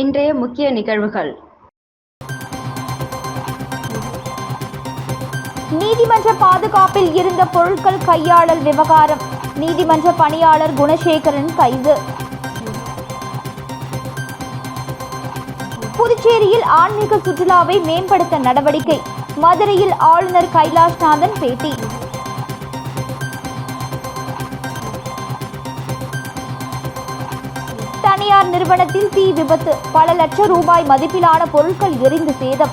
இன்றைய முக்கிய நிகழ்வுகள். நீதிமன்ற பாதுகாப்பில் இருந்த பொருட்கள் கையாளல் விவகாரம், நீதிமன்ற பணியாளர் குணசேகரன் கைது. புதுச்சேரியில் ஆன்மீக சுற்றுலாவை மேம்படுத்த நடவடிக்கை, மதுரையில் ஆளுநர் கைலாஷ்நாதன் பேட்டி. தனியார் நிறுவனத்தில் தீ விபத்து, பல லட்சம் ரூபாய் மதிப்பிலான பொருட்கள் எரிந்து சேதம்.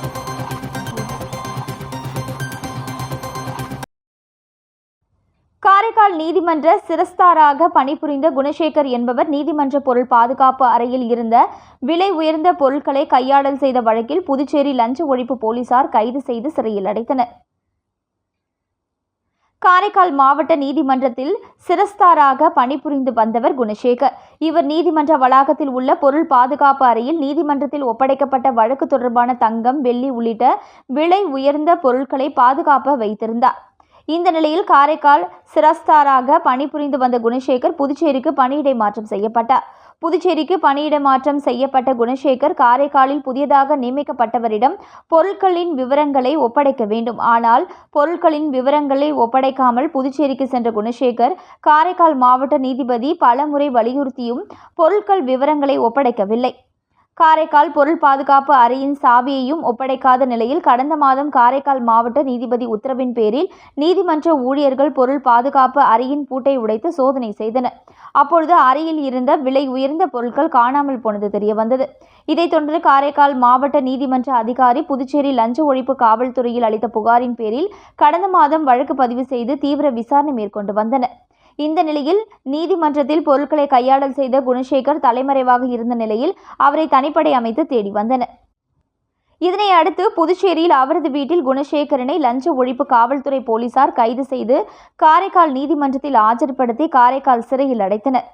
காரைக்கால் நீதிமன்ற சிரஸ்தாராக பணிபுரிந்த குணசேகர் என்பவர் நீதிமன்ற பொருள் பாதுகாப்பு அறையில் இருந்த விலை உயர்ந்த பொருட்களை கையாடல் செய்த வழக்கில் புதுச்சேரி லஞ்ச ஒழிப்பு போலீசார் கைது செய்து சிறையில் அடைத்தனர். காரைக்கால் மாவட்ட நீதிமன்றத்தில் சிரஸ்தாராக பணிபுரிந்து வந்தவர் குணசேகர். இவர் நீதிமன்ற வளாகத்தில் உள்ள பொருள் பாதுகாப்பு அறையில் நீதிமன்றத்தில் ஒப்படைக்கப்பட்ட வழக்கு தொடர்பான தங்கம், வெள்ளி உள்ளிட்ட விலை உயர்ந்த பொருட்களை பாதுகாப்பு வைத்திருந்தார். இந்த நிலையில் காரைக்கால் சிரஸ்தாராக பணிபுரிந்து வந்த குணசேகர் புதுச்சேரிக்கு பணியிடை மாற்றம் செய்யப்பட்டார். புதுச்சேரிக்கு பணியிட மாற்றம் செய்யப்பட்ட குணசேகர் காரைக்காலில் புதியதாக நியமிக்கப்பட்டவரிடம் பொருட்களின் விவரங்களை ஒப்படைக்க வேண்டும். ஆனால் பொருட்களின் விவரங்களை ஒப்படைக்காமல் புதுச்சேரிக்கு சென்ற குணசேகர் காரைக்கால் மாவட்ட நீதிபதி பலமுறை வலியுறுத்தியும் பொருட்கள் விவரங்களை ஒப்படைக்கவில்லை. காரைக்கால் பொருள் பாதுகாப்பு அறையின் சாவியையும் ஒப்படைக்காத நிலையில் கடந்த மாதம் காரைக்கால் மாவட்ட நீதிபதி உத்தரவின் பேரில் நீதிமன்ற ஊழியர்கள் பொருள் பாதுகாப்பு அறையின் பூட்டை உடைத்து சோதனை செய்தனர். அப்பொழுது அறையில் இருந்த விலை உயர்ந்த பொருட்கள் காணாமல் போனது தெரியவந்தது. இதைத் தொடர்ந்து காரைக்கால் மாவட்ட நீதிமன்ற அதிகாரி புதுச்சேரி லஞ்ச ஒழிப்பு காவல்துறையில் அளித்த புகாரின் பேரில் கடந்த மாதம் வழக்கு பதிவு செய்து தீவிர விசாரணை மேற்கொண்டு வந்தனர். இந்த நிலையில் நீதிமன்றத்தில் பொருட்களை கையாடல் செய்த குணசேகர் தலைமறைவாக இருந்த நிலையில் அவரை தனிப்படை அமைத்து தேடி வந்தனர். இதனை அடுத்து புதுச்சேரியில் அவரது வீட்டில் குணசேகரனை லஞ்ச ஒழிப்பு காவல்துறை போலீசார் கைது செய்து காரைக்கால் நீதிமன்றத்தில் ஆஜர்படுத்தி காரைக்கால் சிறையில் அடைத்தனர்.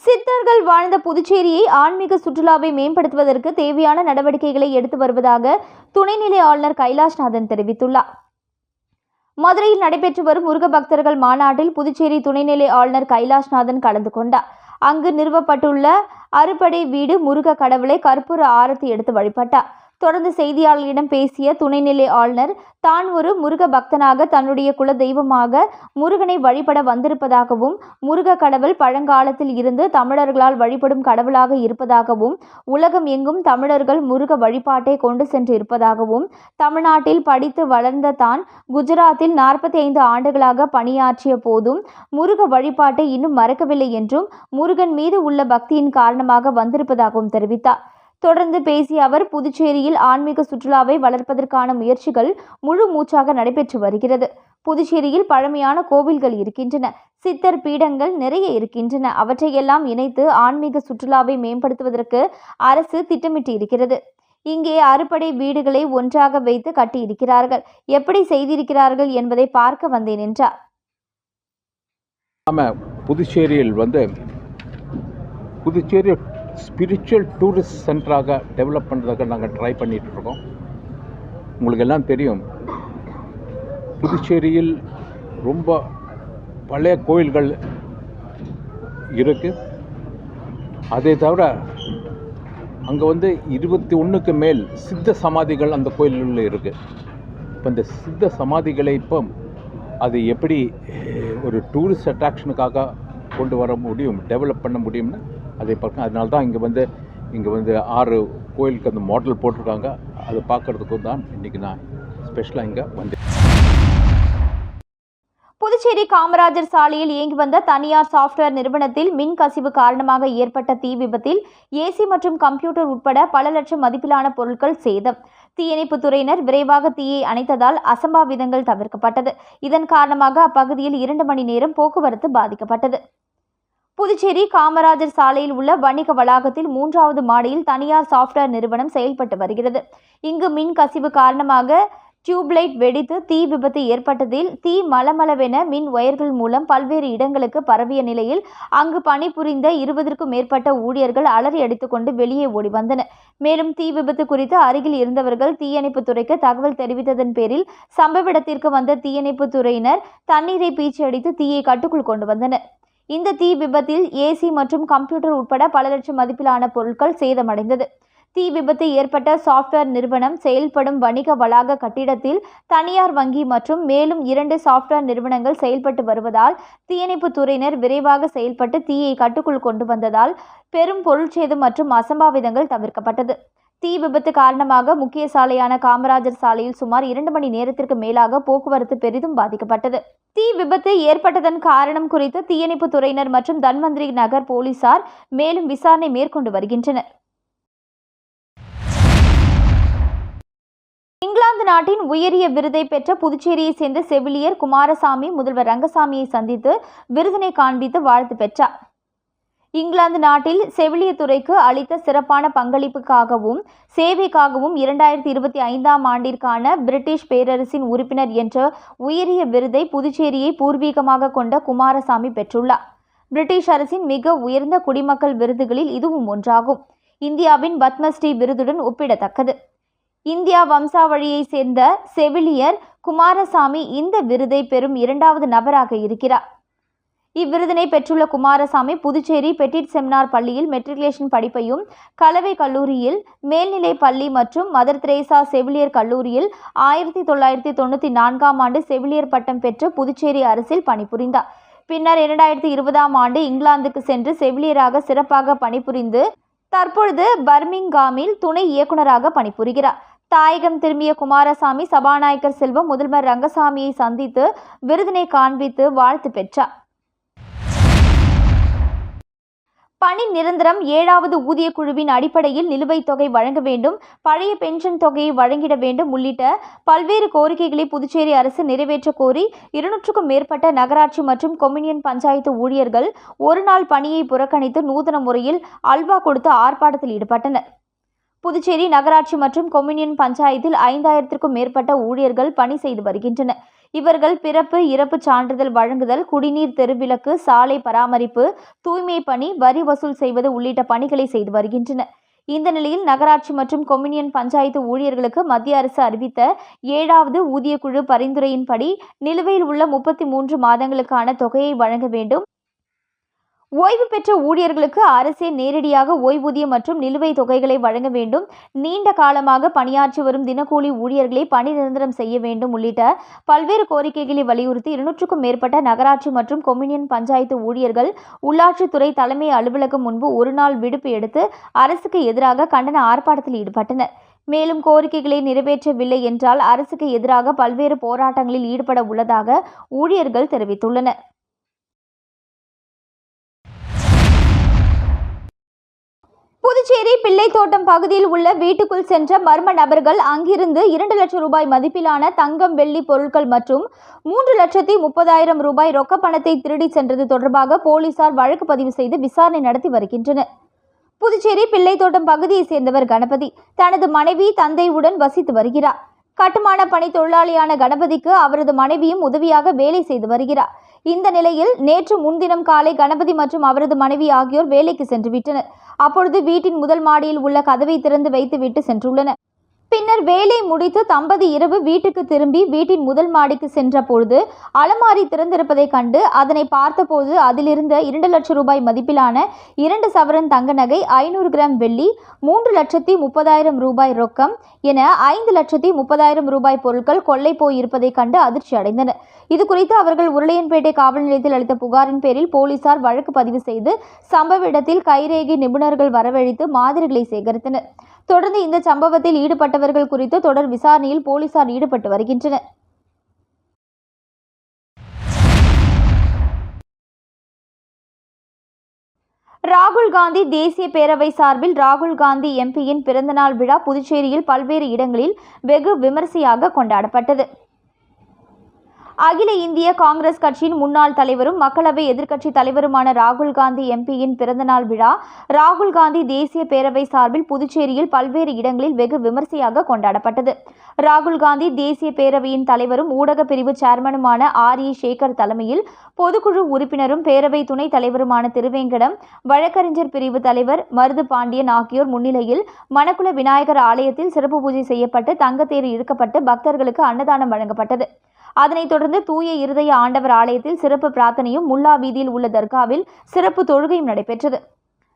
சித்தர்கள் வாழ்ந்த புதுச்சேரியை ஆன்மீக சுற்றுலாவை மேம்படுத்துவதற்கு தேவையான நடவடிக்கைகளை எடுத்து வருவதாக துணைநிலை ஆளுநர் கைலாஷ்நாதன் தெரிவித்துள்ளார். மதுரையில் நடைபெற்று வரும் முருக பக்தர்கள் மாநாட்டில் புதுச்சேரி துணைநிலை ஆளுநர் கைலாஷ்நாதன் கலந்து கொண்டார். அங்கு நிறுவப்பட்டுள்ள அறுபடை வீடு முருக கடவுளை கற்பூர ஆரத்தி எடுத்து வழிபட்டார். தொடர்ந்து செய்தியாளர்களிடம் பேசிய துணைநிலை ஆளுநர் தான் ஒரு முருக பக்தனாக தன்னுடைய குல தெய்வமாக முருகனை வழிபட வந்திருப்பதாகவும் முருக கடவுள் பழங்காலத்தில் இருந்து தமிழர்களால் வழிபடும் கடவுளாக இருப்பதாகவும் உலகம் எங்கும் தமிழர்கள் முருக வழிபாட்டை கொண்டு சென்று இருப்பதாகவும் தமிழ்நாட்டில் படித்து வளர்ந்த தான் குஜராத்தில் 45 ஆண்டுகளாக பணியாற்றிய போதும் முருக வழிபாட்டை இன்னும் மறக்கவில்லை என்றும் முருகன் மீது உள்ள பக்தியின் காரணமாக வந்திருப்பதாகவும் தெரிவித்தார். தொடர்ந்து பேசிய அவர் புதுச்சேரியில் ஆன்மீக சுற்றுலாவை வளர்ப்பதற்கான முயற்சிகள் முழு மூச்சாக நடைபெற்று வருகிறது. புதுச்சேரியில் பழமையான கோவில்கள் இருக்கின்றன, சித்தர் பீடங்கள் நிறைய இருக்கின்றன. அவற்றையெல்லாம் இணைத்து ஆன்மீக சுற்றுலாவை மேம்படுத்துவதற்கு அரசு திட்டமிட்டு இருக்கிறது. இங்கே அறுபடை வீடுகளை ஒன்றாக வைத்து கட்டியிருக்கிறார்கள். எப்படி செய்திருக்கிறார்கள் என்பதை பார்க்க வந்தேன் என்றார். புதுச்சேரியில் புதுச்சேரி ஸ்பிரிச்சுவல் டூரிஸ்ட் சென்டராக டெவலப் பண்ணுறதுக்கு நாங்கள் ட்ரை பண்ணிகிட்ருக்கோம். உங்களுக்கு எல்லாம் தெரியும், புதுச்சேரியில் ரொம்ப பழைய கோயில்கள் இருக்குது. அதை தவிர அங்கே 21க்கு மேல் சித்த சமாதிகள் அந்த கோயில்களில் இருக்குது. இப்போ இந்த சித்த சமாதிகளை இப்போ அது எப்படி ஒரு டூரிஸ்ட் அட்ராக்ஷனுக்காக கொண்டு வர முடியும், டெவலப் பண்ண முடியும்னு அதை பார்க்க. அதனால தான் இங்கே 6 கோயிலுக்கு அந்த மாடல் போட்டிருக்காங்க. அதை பார்க்குறதுக்கும் தான் இன்றைக்கி நான் ஸ்பெஷலாக இங்கே வந்தேன். புதுச்சேரி காமராஜர் சாலையில் இயங்கி வந்த தனியார் சாஃப்ட்வேர் நிறுவனத்தில் மின் கசிவு காரணமாக ஏற்பட்ட தீ விபத்தில் ஏசி மற்றும் கம்ப்யூட்டர் உட்பட பல லட்சம் மதிப்பிலான பொருட்கள் சேதம். தீயணைப்புத் துறையினர் விரைவாக தீயை அணைத்ததால் அசம்பாவிதங்கள் தவிர்க்கப்பட்டது. இதன் காரணமாக அப்பகுதியில் 2 மணி நேரம் போக்குவரத்து பாதிக்கப்பட்டது. புதுச்சேரி காமராஜர் சாலையில் உள்ள வணிக வளாகத்தில் 3வது மாடியில் தனியார் சாஃப்ட்வேர் நிறுவனம் செயல்பட்டு வருகிறது. இங்கு மின் கசிவு காரணமாக டியூப்லைட் வெடித்து தீ விபத்து ஏற்பட்டதில் தீ மளமளவென மின் ஒயர்கள் மூலம் பல்வேறு இடங்களுக்கு பரவிய நிலையில் அங்கு பணிபுரிந்த 20க்கும் மேற்பட்ட ஊழியர்கள் அலறி அடித்துக்கொண்டு வெளியே ஓடி வந்தனர். மேலும் தீ விபத்து குறித்து அருகில் இருந்தவர்கள் தீயணைப்புத் துறைக்கு தகவல் தெரிவித்ததன் பேரில் சம்பவ இடத்திற்கு வந்த தீயணைப்புத் துறையினர் தண்ணீரை பீச்சி அடித்து தீயை கட்டுக்குள் கொண்டு வந்தனர். இந்த தீ விபத்தில் ஏசி மற்றும் கம்ப்யூட்டர் உட்பட பல லட்சம் மதிப்பிலான பொருட்கள் சேதமடைந்தது. தீ விபத்து ஏற்பட்ட சாப்ட்வேர் நிறுவனம் செயல்படும் வணிக வளாக கட்டிடத்தில் தனியார் வங்கி மற்றும் மேலும் 2 சாப்ட்வேர் நிறுவனங்கள் செயல்பட்டு வருவதால் தீயணைப்பு துறையினர் விரைவாக செயல்பட்டு தீயை கட்டுக்குள் கொண்டு வந்ததால் பெரும் பொருட்சேதம் மற்றும் அசம்பாவிதங்கள் தவிர்க்கப்பட்டது. தீ விபத்து காரணமாக முக்கிய சாலையான காமராஜர் சாலையில் சுமார் 2 மணி நேரத்திற்கு மேலாக போக்குவரத்து பெரிதும் பாதிக்கப்பட்டது. தீ விபத்து ஏற்பட்டதன் காரணம் குறித்து தீயணைப்பு துறையினர் மற்றும் தன்வந்திரி நகர் போலீசார் மேலும் விசாரணை மேற்கொண்டு வருகின்றனர். இங்கிலாந்து நாட்டின் உயரிய விருதை பெற்ற புதுச்சேரியை சேர்ந்த செவிலியர் குமாரசாமி முதல்வர் ரங்கசாமியை சந்தித்து விருதினை காண்பித்து வாழ்த்து பெற்றார். இங்கிலாந்து நாட்டில் செவிலியர் துறைக்கு அளித்த சிறப்பான பங்களிப்புக்காகவும் சேவைக்காகவும் 2025ஆம் ஆண்டிற்கான பிரிட்டிஷ் பேரரசின் உறுப்பினர் என்ற உயரிய விருதை புதுச்சேரியை பூர்வீகமாக கொண்ட குமாரசாமி பெற்றுள்ளார். பிரிட்டிஷ் அரசின் மிக உயர்ந்த குடிமக்கள் விருதுகளில் இதுவும் ஒன்றாகும். இந்தியாவின் பத்மஸ்ரீ விருதுடன் ஒப்பிடத்தக்கது. இந்தியா வம்சாவழியை சேர்ந்த செவிலியர் குமாரசாமி இந்த விருதை பெறும் 2வது நபராக இருக்கிறார். இவ்விருதினை பெற்றுள்ள குமாரசாமி புதுச்சேரி பெட்டிட் செமினார் பள்ளியில் மெட்ரிகுலேஷன் படிப்பையும், கலவை கல்லூரியில் மேல்நிலை பள்ளி மற்றும் மதர் தெரேசா செவிலியர் கல்லூரியில் 1994ஆம் ஆண்டு செவிலியர் பட்டம் பெற்று புதுச்சேரி அரசில் பணிபுரிந்தார். பின்னர் 2020ஆம் ஆண்டு இங்கிலாந்துக்கு சென்று செவிலியராக சிறப்பாக பணிபுரிந்து தற்பொழுது பர்மிங்காமில் துணை இயக்குநராக பணிபுரிகிறார். தாயகம் திரும்பிய குமாரசாமி சபாநாயகர் செல்வம் முதல்வர் ரங்கசாமியை சந்தித்து விருதினை காண்பித்து வாழ்த்து பெற்றார். பணி நிரந்தரம் 7வது ஊதிய குழுவின் அடிப்படையில் நிலுவைத் தொகை வழங்க வேண்டும், பழைய பென்ஷன் தொகையை வழங்கிட வேண்டும் உள்ளிட்ட பல்வேறு கோரிக்கைகளை புதுச்சேரி அரசு நிறைவேற்ற கோரி 200க்கும் மேற்பட்ட நகராட்சி மற்றும் கொம்யூனியன் பஞ்சாயத்து ஊழியர்கள் ஒரு நாள் பணியை புறக்கணித்து நூதன முறையில் அல்வா கொடுத்து ஆர்ப்பாட்டத்தில் ஈடுபட்டனர். புதுச்சேரி நகராட்சி மற்றும் கொம்யூனியன் பஞ்சாயத்தில் 5000க்கும் மேற்பட்ட ஊழியர்கள் பணி செய்து வருகின்றனர். இவர்கள் பிறப்பு இறப்பு சான்றிதழ் வழங்குதல், குடிநீர், தெருவிளக்கு, சாலை பராமரிப்பு, தூய்மை பணி, வரி வசூல் செய்வது உள்ளிட்ட பணிகளை செய்து வருகின்றனர். இந்த நிலையில் நகராட்சி மற்றும் கொம்யூனியன் பஞ்சாயத்து ஊழியர்களுக்கு மத்திய அரசு அறிவித்த 7வது ஊதியக்குழு பரிந்துரையின்படி நிலுவையில் உள்ள 33 மாதங்களுக்கான தொகையை வழங்க வேண்டும். ஓய்வு பெற்ற ஊழியர்களுக்கு அரசே நேரடியாக ஓய்வூதியம் மற்றும் நிலுவைத் தொகைகளை வழங்க வேண்டும். நீண்ட காலமாக பணியாற்றி வரும் தினக்கூலி ஊழியர்களை பணி நிரந்தரம் செய்ய வேண்டும் உள்ளிட்ட பல்வேறு கோரிக்கைகளை வலியுறுத்தி 200க்கும் மேற்பட்ட நகராட்சி மற்றும் கொம்யூனியன் பஞ்சாயத்து ஊழியர்கள் உள்ளாட்சித்துறை தலைமை அலுவலகம் முன்பு ஒரு நாள் விடுப்பு எடுத்து அரசுக்கு எதிராக கண்டன ஆர்ப்பாட்டத்தில் ஈடுபட்டனர். மேலும் கோரிக்கைகளை நிறைவேற்றவில்லை என்றால் அரசுக்கு எதிராக பல்வேறு போராட்டங்களில் ஈடுபட உள்ளதாக ஊழியர்கள் தெரிவித்துள்ளனர். புதுச்சேரி பிள்ளைத்தோட்டம் பகுதியில் உள்ள வீட்டுக்குள் சென்ற மர்ம நபர்கள் அங்கிருந்து 2 லட்சம் ரூபாய் மதிப்பிலான தங்கம், வெள்ளி பொருட்கள் மற்றும் 3,30,000 ரூபாய் ரொக்க பணத்தை திருடி சென்றது தொடர்பாக போலீசார் வழக்கு பதிவு செய்து விசாரணை நடத்தி வருகின்றனர். புதுச்சேரி பிள்ளைத்தோட்டம் பகுதியை சேர்ந்தவர் கணபதி தனது மனைவி, தந்தையுடன் வசித்து வருகிறார். கட்டுமான பணி தொழிலாளியான கணபதிக்கு அவரது மனைவியும் உதவியாக வேலை செய்து வருகிறார். இந்த நிலையில் நேற்று முன்தினம் காலை கணபதி மற்றும் அவரது மனைவி ஆகியோர் வேலைக்கு சென்று விட்டனர். அப்பொழுது வீட்டின் முதல் மாடியில் உள்ள கதவை திறந்து வைத்துவிட்டு சென்றுள்ளனர். பின்னர் வேலை முடித்து தம்பதி இரவு வீட்டுக்கு திரும்பி வீட்டின் முதல் மாடிக்கு சென்ற பொழுது அலமாரி திறந்திருப்பதை கண்டு அதனை பார்த்தபோது அதிலிருந்த 2 லட்சம் ரூபாய் மதிப்பிலான 2 சவரன் தங்க நகை, 500 கிராம் வெள்ளி, 3,30,000 ரூபாய் ரொக்கம் என 5,30,000 ரூபாய் பொருட்கள் கொள்ளை போயிருப்பதை கண்டு அதிர்ச்சி அடைந்தனர். இதுகுறித்து அவர்கள் உருளையன்பேட்டை காவல் நிலையத்தில் அளித்த புகாரின் பேரில் போலீசார் வழக்கு பதிவு செய்து சம்பவ இடத்தில் கைரேகை நிபுணர்கள் வரவழைத்து மாதிரிகளை சேகரித்தனர். தொடர்ந்து இந்த சம்பவத்தில் ஈடுபட்டவர்கள் குறித்து தொடர் விசாரணையில் போலீசார் ஈடுபட்டு வருகின்றனர். ராகுல் காந்தி தேசிய பேரவை சார்பில் ராகுல் காந்தி எம்பியின் பிறந்தநாள் விழா புதுச்சேரியில் பல்வேறு இடங்களில் வெகு விமரிசையாக கொண்டாடப்பட்டது. அகில இந்திய காங்கிரஸ் கட்சியின் முன்னாள் தலைவரும் மக்களவை எதிர்க்கட்சி தலைவருமான ராகுல் காந்தி எம்பியின் பிறந்தநாள் விழா ராகுல் காந்தி தேசிய பேரவை சார்பில் புதுச்சேரியில் பல்வேறு இடங்களில் வெகு விமரிசையாக கொண்டாடப்பட்டது. ராகுல் காந்தி தேசிய பேரவையின் தலைவரும் ஊடக பிரிவு சேர்மனுமான RE சேகர் தலைமையில் பொதுக்குழு உறுப்பினரும் பேரவை துணைத் தலைவருமான திருவேங்கடம், வழக்கறிஞர் பிரிவு தலைவர் மருது பாண்டியன் ஆகியோர் முன்னிலையில் மணக்குள விநாயகர் ஆலயத்தில் சிறப்பு பூஜை செய்யப்பட்டு தங்கத்தேர் இழுக்கப்பட்டு பக்தர்களுக்கு அன்னதானம் வழங்கப்பட்டது. அதனைத் தொடர்ந்து தூய இருதய ஆண்டவர் ஆலயத்தில் சிறப்பு பிரார்த்தனையும், முல்லா வீதியில் உள்ள தர்காவில் சிறப்பு தொழுகையும் நடைபெற்றது.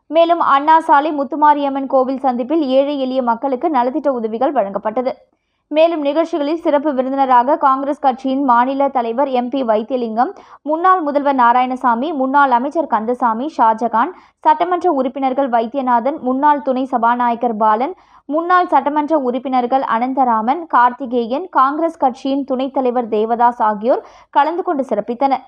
மேலும் அண்ணா சாலை முத்துமாரியம்மன் கோவில் சந்திப்பில் ஏழை எளிய மக்களுக்கு நலத்திட்ட உதவிகள் வழங்கப்பட்டது. மேலும் நிகழ்ச்சிகளில் சிறப்பு விருந்தினராக காங்கிரஸ் கட்சியின் மாநில தலைவர் MP வைத்தியலிங்கம், முன்னாள் முதல்வர் நாராயணசாமி, முன்னாள் அமைச்சர் கந்தசாமி, ஷாஜகான், சட்டமன்ற உறுப்பினர்கள் வைத்தியநாதன், முன்னாள் துணை சபாநாயகர் பாலன், முன்னாள் சட்டமன்ற உறுப்பினர்கள் அனந்தராமன், கார்த்திகேயன், காங்கிரஸ் கட்சியின் துணைத் தலைவர் தேவதாஸ் ஆகியோர் கலந்து கொண்டு சிறப்பித்தனர்.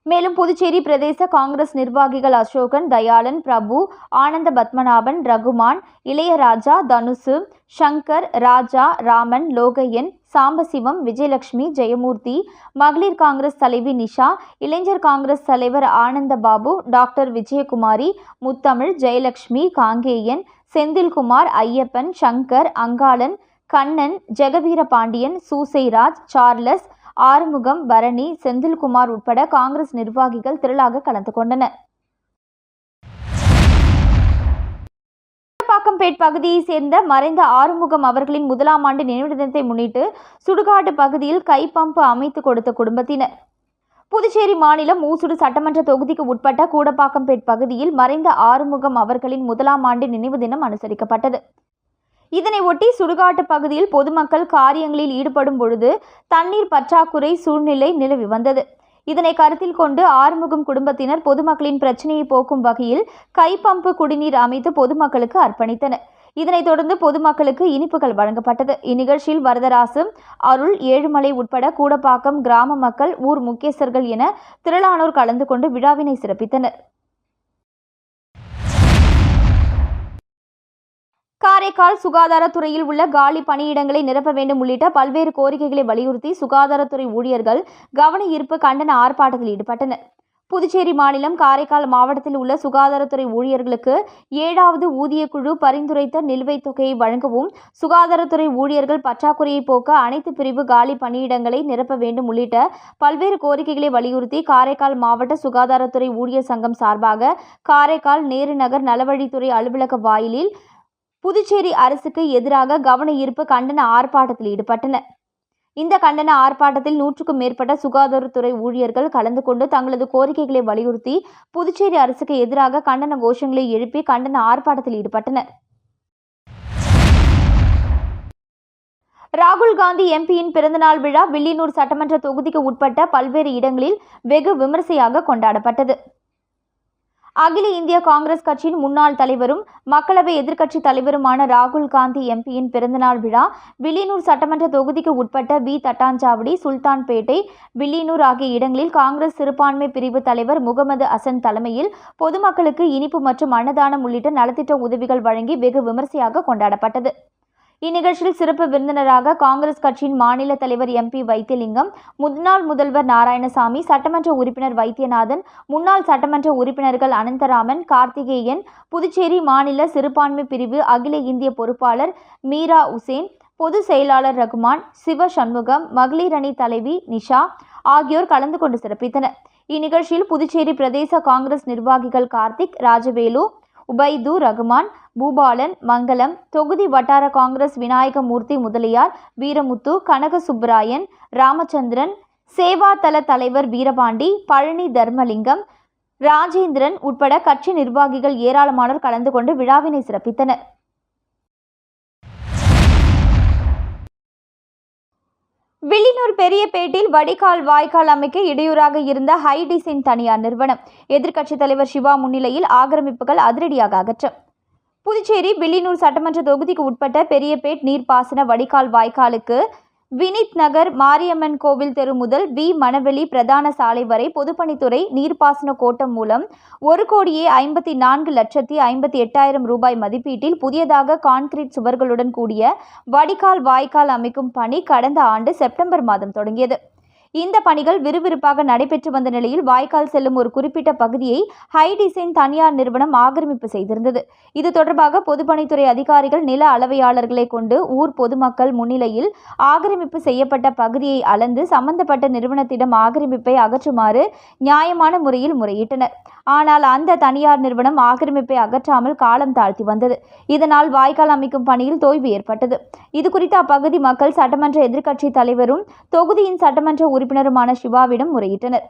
மேலும் புதுச்சேரி பிரதேச காங்கிரஸ் நிர்வாகிகள் அசோகன், தயாளன், பிரபு, ஆனந்த பத்மநாபன், ரகுமான், இளையராஜா, தனுசு, சங்கர், ராஜா, ராமன், லோகையன், சாம்பசிவம், விஜயலட்சுமி, ஜெயமூர்த்தி, மகளிர் காங்கிரஸ் தலைவி நிஷா, இளைஞர் காங்கிரஸ் தலைவர் ஆனந்தபாபு, டாக்டர் விஜயகுமாரி, முத்தமிழ், ஜெயலட்சுமி, காங்கேயன், செந்தில்குமார், ஐயப்பன், சங்கர், அங்காளன், கண்ணன், ஜெகவீர பாண்டியன், சூசைராஜ், சார்லஸ், ஆறுமுகம், பரணி, செந்தில்குமார் உட்பட காங்கிரஸ் நிர்வாகிகள் திரளாக கலந்து கொண்டனர். பாக்கம்பேட் பகுதியை சேர்ந்த மறைந்த ஆறுமுகம் அவர்களின் முதலாம் ஆண்டு நினைவு தினத்தை முன்னிட்டு சுடுகாடு பகுதியில் கைப்பம்பு அமைத்து கொடுத்த குடும்பத்தினர். புதுச்சேரி மாநிலம் ஊசுடு சட்டமன்ற தொகுதிக்கு உட்பட்ட கூடப்பாக்கம்பேட் பகுதியில் மறைந்த ஆறுமுகம் அவர்களின் முதலாம் ஆண்டு நினைவு தினம் அனுசரிக்கப்பட்டது. இதனை ஒட்டி சுடுகாட்டு பகுதியில் பொதுமக்கள் காரியங்களில் ஈடுபடும் பொழுது தண்ணீர் பற்றாக்குறை சூழ்நிலை நிலவி வந்தது. இதனை கருத்தில் கொண்டு ஆறுமுகம் குடும்பத்தினர் பொதுமக்களின் பிரச்சனையை போக்கும் வகையில் கைப்பம்பு குடிநீர் அமைத்து பொதுமக்களுக்கு அர்ப்பணித்தனர். இதனைத் தொடர்ந்து பொதுமக்களுக்கு இனிப்புகள் வழங்கப்பட்டது. இந்நிகழ்ச்சியில் வரதராசு, அருள், ஏழுமலை உட்பட கூடப்பாக்கம் கிராம மக்கள், ஊர் முக்கியஸ்தர்கள் என திரளானோர் கலந்து கொண்டு விழாவினை சிறப்பித்தனர். காரைக்கால் சுகாதாரத்துறையில் உள்ள காலி பணியிடங்களை நிரப்ப வேண்டும் உள்ளிட்ட பல்வேறு கோரிக்கைகளை வலியுறுத்தி சுகாதாரத்துறை ஊழியர்கள் கவன ஈர்ப்பு கண்டன ஆர்ப்பாட்டத்தில் ஈடுபட்டனர். புதுச்சேரி மாநிலம் காரைக்கால் மாவட்டத்தில் உள்ள சுகாதாரத்துறை ஊழியர்களுக்கு 7வது ஊதியக்குழு பரிந்துரைத்த நிலுவைத் தொகையை வழங்கவும், சுகாதாரத்துறை ஊழியர்கள் பற்றாக்குறையை போக்க அனைத்து பிரிவு காலி பணியிடங்களை நிரப்ப வேண்டும் உள்ளிட்ட பல்வேறு கோரிக்கைகளை வலியுறுத்தி காரைக்கால் மாவட்ட சுகாதாரத்துறை ஊழியர் சங்கம் சார்பாக காரைக்கால் நேரு நகர் நலவழித்துறை அலுவலக வாயிலில் புதுச்சேரி அரசுக்கு எதிராக கவன ஈர்ப்பு கண்டன ஆர்ப்பாட்டத்தில் ஈடுபட்டனர். இந்த கண்டன ஆர்ப்பாட்டத்தில் 100க்கும் மேற்பட்ட சுகாதாரத்துறை ஊழியர்கள் கலந்து கொண்டு தங்களது கோரிக்கைகளை வலியுறுத்தி புதுச்சேரி அரசுக்கு எதிராக கண்டன கோஷங்களை எழுப்பி கண்டன ஆர்ப்பாட்டத்தில் ஈடுபட்டனர். ராகுல் காந்தி MPயின் பிறந்தநாள் விழா வில்லியனூர் சட்டமன்ற தொகுதிக்கு உட்பட்ட பல்வேறு இடங்களில் வெகு விமரிசையாக கொண்டாடப்பட்டது. அகில இந்திய காங்கிரஸ் கட்சியின் முன்னாள் தலைவரும் மக்களவை எதிர்க்கட்சி தலைவருமான ராகுல் காந்தி MPயின் பிறந்தநாள் விழா வில்லியனூர் சட்டமன்ற தொகுதிக்கு உட்பட்ட B. தட்டாஞ்சாவடி, சுல்தான்பேட்டை, வில்லியனூர் ஆகிய இடங்களில் காங்கிரஸ் சிறுபான்மை பிரிவு தலைவர் முகமது அசன் தலைமையில் பொதுமக்களுக்கு இனிப்பு மற்றும் அன்னதானம் உள்ளிட்ட நலத்திட்ட உதவிகள் வழங்கி வெகு விமரிசையாக கொண்டாடப்பட்டது. இந்நிகழ்ச்சியில் சிறப்பு விருந்தினராக காங்கிரஸ் கட்சியின் மாநில தலைவர் MP வைத்தியலிங்கம், முன்னாள் முதல்வர் நாராயணசாமி, சட்டமன்ற உறுப்பினர் வைத்தியநாதன், முன்னாள் சட்டமன்ற உறுப்பினர்கள் அனந்தராமன், கார்த்திகேயன், புதுச்சேரி மாநில சிறுபான்மை பிரிவு அகில இந்திய பொறுப்பாளர் மீரா உசேன், பொதுச் செயலாளர் ரகுமான், சிவ சண்முகம், மகளிர் அணி தலைவி நிஷா ஆகியோர் கலந்து கொண்டு சிறப்பித்தனர். இந்நிகழ்ச்சியில் புதுச்சேரி பிரதேச காங்கிரஸ் நிர்வாகிகள் கார்த்திக், ராஜவேலு, உபைது ரகுமான், பூபாலன், மங்கலம், தொகுதி வட்டார காங்கிரஸ் விநாயகமூர்த்தி முதலியார், வீரமுத்து, கனக சுப்பராயன், ராமச்சந்திரன், சேவா தள தலைவர் வீரபாண்டி, பழனி தர்மலிங்கம், ராஜேந்திரன் உட்பட கட்சி நிர்வாகிகள் ஏராளமானோர் கலந்து கொண்டு விழாவினை சிறப்பித்தனர். வில்லியனூர் பெரியபேட்டில் வடிகால் வாய்க்கால் அமைக்க இடையூறாக இருந்த ஹைடிசைன் தனியார் நிறுவனம் எதிர்க்கட்சித் தலைவர் சிவா முன்னிலையில் ஆக்கிரமிப்புகள் அதிரடியாக அகற்றம். புதுச்சேரி வில்லியனூர் சட்டமன்ற தொகுதிக்கு உட்பட்ட பெரியபேட் நீர்ப்பாசன வடிகால் வாய்க்காலுக்கு வினித் நகர் மாரியம்மன் கோவில் தெரு முதல் V. மணவெளி பிரதான சாலை வரை பொதுப்பணித்துறை நீர்ப்பாசன கோட்டம் மூலம் 1,54,58,000 ரூபாய் மதிப்பீட்டில் புதியதாக கான்கிரீட் சுவர்களுடன் கூடிய வடிகால் வாய்க்கால் அமைக்கும் பணி கடந்த ஆண்டு செப்டம்பர் மாதம் தொடங்கியது. இந்த பணிகள் விறுவிறுப்பாக நடைபெற்று வந்த நிலையில் வாய்க்கால் செல்லும் ஒரு குறிப்பிட்ட பகுதியை ஹைடிசைன் தனியார் நிறுவனம் ஆக்கிரமிப்பு செய்திருந்தது. இது தொடர்பாக பொதுப்பணித்துறை அதிகாரிகள் நில அளவையாளர்களை கொண்டு ஊர் பொதுமக்கள் முன்னிலையில் ஆக்கிரமிப்பு செய்யப்பட்ட பகுதியை அளந்து சம்பந்தப்பட்ட நிறுவனத்திடம் ஆக்கிரமிப்பை அகற்றுமாறு நியாயமான முறையில் முறையிட்டனர். ஆனால் அந்த தனியார் நிறுவனம் ஆக்கிரமிப்பை அகற்றாமல் காலம் தாழ்த்தி வந்தது. இதனால் வாய்க்கால் அமைக்கும் பணியில் தொய்வு ஏற்பட்டது. இதுகுறித்து அப்பகுதி மக்கள் சட்டமன்ற எதிர்க்கட்சி தலைவரும் தொகுதியின் சட்டமன்ற உறுப்பினருமான சிவாவிடம் முறையிட்டனர்.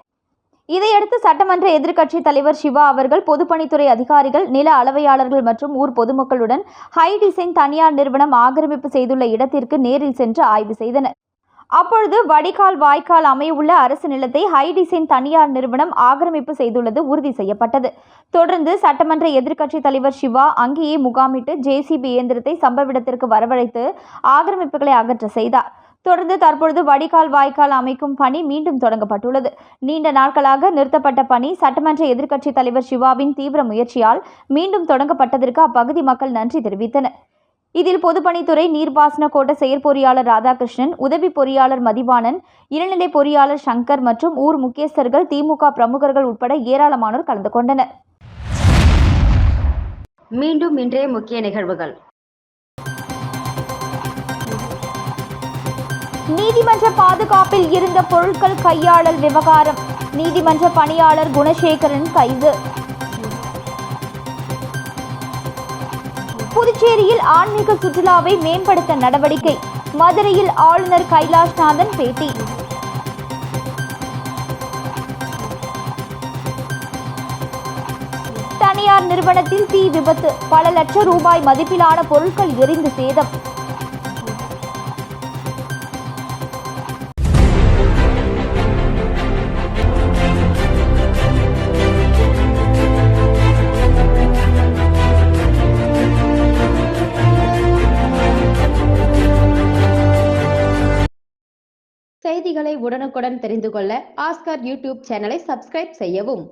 இதையடுத்து சட்டமன்ற எதிர்க்கட்சி தலைவர் சிவா அவர்கள் பொதுப்பணித்துறை அதிகாரிகள், நில அளவையாளர்கள் மற்றும் ஊர் பொதுமக்களுடன் ஹைடிசைன் தனியார் நிறுவனம் ஆக்கிரமிப்பு செய்துள்ள இடத்திற்கு நேரில் சென்று ஆய்வு செய்தனர். அப்பொழுது வடிகால் வாய்க்கால் அமையவுள்ள அரசு நிலத்தை ஹைடிசைன் தனியார் நிறுவனம் ஆக்கிரமிப்பு செய்துள்ளது உறுதி செய்யப்பட்டது. தொடர்ந்து சட்டமன்ற எதிர்க்கட்சி தலைவர் சிவா அங்கேயே முகாமிட்டு ஜேசிபி இயந்திரத்தை சம்பவ இடத்திற்கு வரவழைத்து ஆக்கிரமிப்புகளை அகற்ற செய்தார். தொடர்ந்து தற்பொழுது வடிகால் வாய்க்கால் அமைக்கும் பணி மீண்டும் தொடங்கப்பட்டுள்ளது. நீண்ட நாட்களாக நிறுத்தப்பட்ட பணி சட்டமன்ற எதிர்க்கட்சி தலைவர் சிவாவின் தீவிர முயற்சியால் மீண்டும் தொடங்கப்பட்டதற்கு அப்பகுதி மக்கள் நன்றி தெரிவித்தனர். இதில் பொதுப்பணித்துறை நீர்ப்பாசன கோட்ட செயற்பொறியாளர் ராதாகிருஷ்ணன், உதவி பொறியாளர் மதிவாணன், இளநிலை பொறியாளர் சங்கர் மற்றும் ஊர் முக்கியஸ்தர்கள், திமுக பிரமுகர்கள் உட்பட ஏராளமானோர் கலந்து கொண்டனர். மீண்டும் இன்றைய முக்கிய நிகழ்வுகள். நீதிமன்ற பாதுகாப்பில் இருந்த பொருட்கள் கையாளல் விவகாரம், நீதிமன்ற பணியாளர் குணசேகரன் கைது. புதுச்சேரியில் ஆன்மீக சுற்றுலாவை மேம்படுத்த நடவடிக்கை, மதுரையில் ஆளுநர் கைலாஷ்நாதன் பேட்டி. தனியார் நிறுவனத்தில் தீ விபத்து, பல லட்சம் ரூபாய் மதிப்பிலான பொருட்கள் எரிந்து சேதம். செய்திகளை உடனுக்குடன் தெரிந்து கொள்ள ஆஸ்கார் யூடியூப் சேனலை சப்ஸ்கிரைப் செய்யவும்.